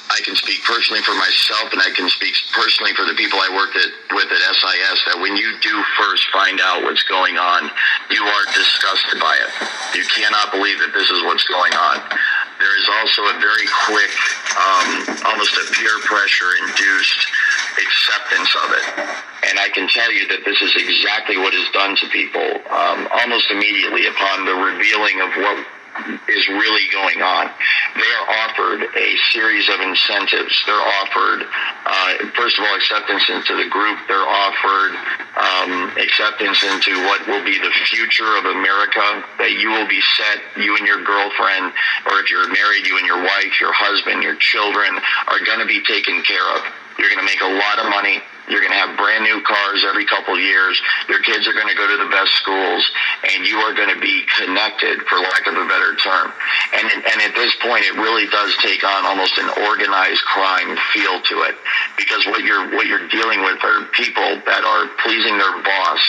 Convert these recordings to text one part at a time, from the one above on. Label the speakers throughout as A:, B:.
A: I can speak personally for myself, and I can speak personally for the people I worked with at SIS, that when you do first find out what's going on, you are disgusted by it. You cannot believe that this is what's going on. There is also a very quick, almost a peer pressure induced acceptance of it. And I can tell you that this is exactly what is done to people almost immediately upon the revealing of what is really going on. They are offered a series of incentives. They're offered, first of all, acceptance into the group. They're offered acceptance into what will be the future of America, that you will be set, you and your girlfriend, or if you're married, you and your wife, your husband, your children are going to be taken care of. You're going to make a lot of money. You're going to have brand new cars every couple of years. Your kids are going to go to the best schools, and you are going to be connected, for lack of a better term. And at this point, it really does take on almost an organized crime feel to it, because what you're dealing with are people that are pleasing their boss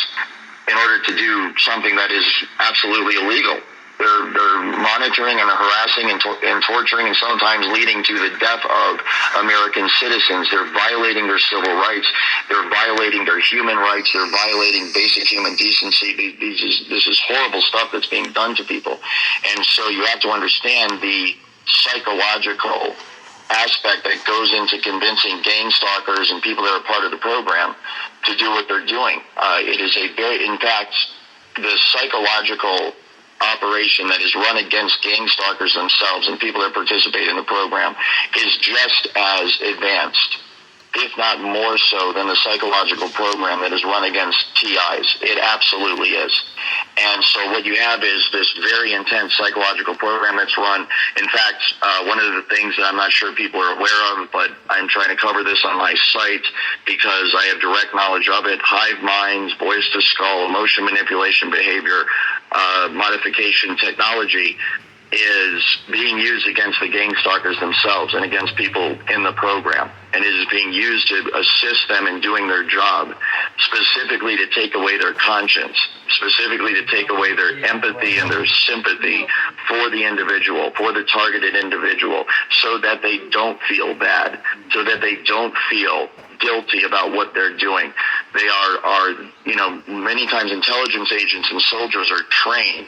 A: in order to do something that is absolutely illegal. They're monitoring and harassing and torturing, and sometimes leading to the death of American citizens. They're violating their civil rights. They're violating their human rights. They're violating basic human decency. This is horrible stuff that's being done to people. And so you have to understand the psychological aspect that goes into convincing gang stalkers and people that are part of the program to do what they're doing. It is in fact, the psychological operation that is run against gang stalkers themselves and people that participate in the program is just as advanced, if not more so, than the psychological program that is run against TIs. It absolutely is. And so what you have is this very intense psychological program that's run. In fact, one of the things that I'm not sure people are aware of, but I'm trying to cover this on my site because I have direct knowledge of it: hive minds, voice to skull, emotion manipulation behavior, modification technology is being used against the gang stalkers themselves and against people in the program. And it is being used to assist them in doing their job, specifically to take away their conscience, specifically to take away their empathy and their sympathy for the individual, for the targeted individual, so that they don't feel bad, so that they don't feel guilty about what they're doing. They are, many times intelligence agents and soldiers are trained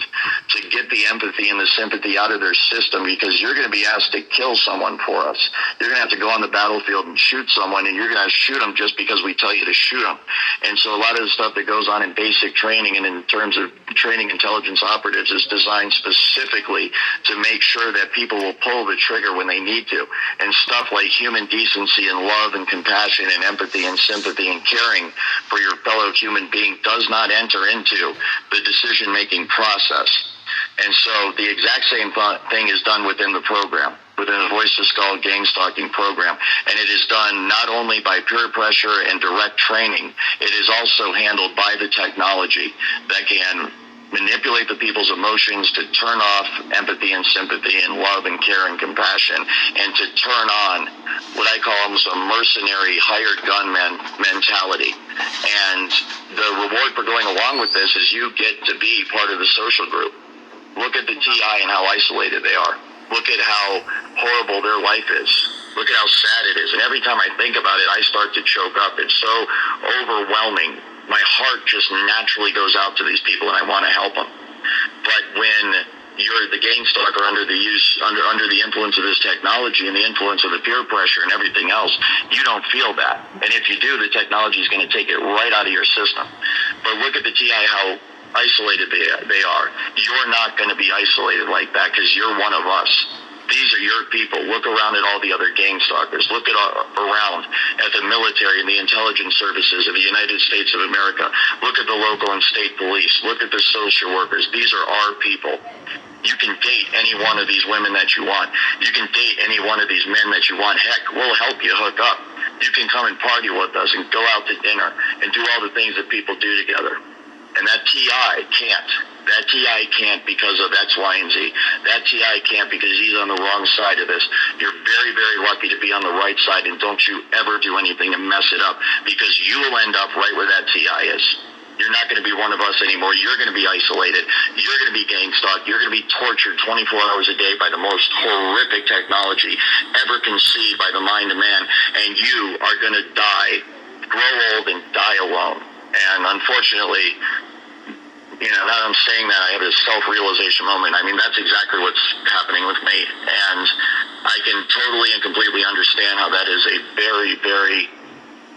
A: to get the empathy and the sympathy out of their system, because you're going to be asked to kill someone for us. You're going to have to go on the battlefield and shoot someone, and you're going to shoot them just because we tell you to shoot them. And so a lot of the stuff that goes on in basic training and in terms of training intelligence operatives is designed specifically to make sure that people will pull the trigger when they need to. And stuff like human decency and love and compassion and empathy and sympathy and caring for your fellow human being does not enter into the decision-making process. And so the exact same thing is done within the program, within the Voice to Skull gang stalking program. And it is done not only by peer pressure and direct training, it is also handled by the technology that can manipulate the people's emotions to turn off empathy and sympathy and love and care and compassion, and to turn on what I call almost a mercenary hired gunman mentality. And the reward for going along with this is you get to be part of the social group. Look at the TI and how isolated they are. Look at how horrible their life is. Look at how sad it is. And every time I think about it, I start to choke up. It's so overwhelming. My heart just naturally goes out to these people, and I want to help them. But when you're the gang stalker under the influence of this technology and the influence of the peer pressure and everything else, you don't feel that. And if you do, the technology is going to take it right out of your system. But look at the TI, how isolated they are. You're not going to be isolated like that, because you're one of us. These are your people. Look around at all the other gang stalkers. Look around at the military and the intelligence services of the United States of America. Look at the local and state police. Look at the social workers. These are our people. You can date any one of these women that you want. You can date any one of these men that you want. Heck, we'll help you hook up. You can come and party with us and go out to dinner and do all the things that people do together. And that TI can't. That TI can't because of X, Y, and Z. That TI can't because he's on the wrong side of this. You're very, very lucky to be on the right side, and don't you ever do anything to mess it up, because you will end up right where that TI is. You're not going to be one of us anymore. You're going to be isolated. You're going to be gang stalked. You're going to be tortured 24 hours a day by the most horrific technology ever conceived by the mind of man. And you are going to die, grow old, and die alone. And unfortunately, now that I'm saying that, I have a self-realization moment. I mean, that's exactly what's happening with me. And I can totally and completely understand how that is a very, very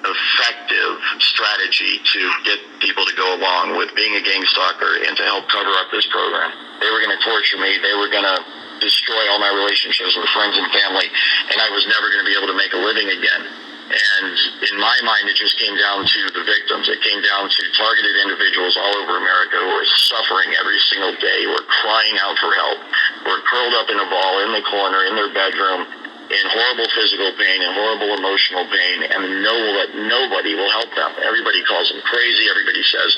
A: effective strategy to get people to go along with being a gang stalker and to help cover up this program. They were going to torture me. They were going to destroy all my relationships with friends and family, and I was never going to be able to make a living again. And in my mind, it just came down to the victims. It came down to targeted individuals all over America who are suffering every single day, who are crying out for help, who are curled up in a ball in the corner in their bedroom in horrible physical pain and horrible emotional pain, and nobody will help them. Everybody calls them crazy. Everybody says,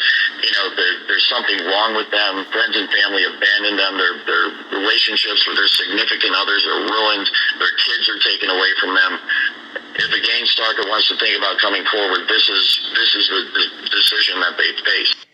A: there's something wrong with them. Friends and family abandon them. Their relationships with their significant others are ruined. Their kids are taken away from them. If a gang stalker wants to think about coming forward, this is the decision that they face.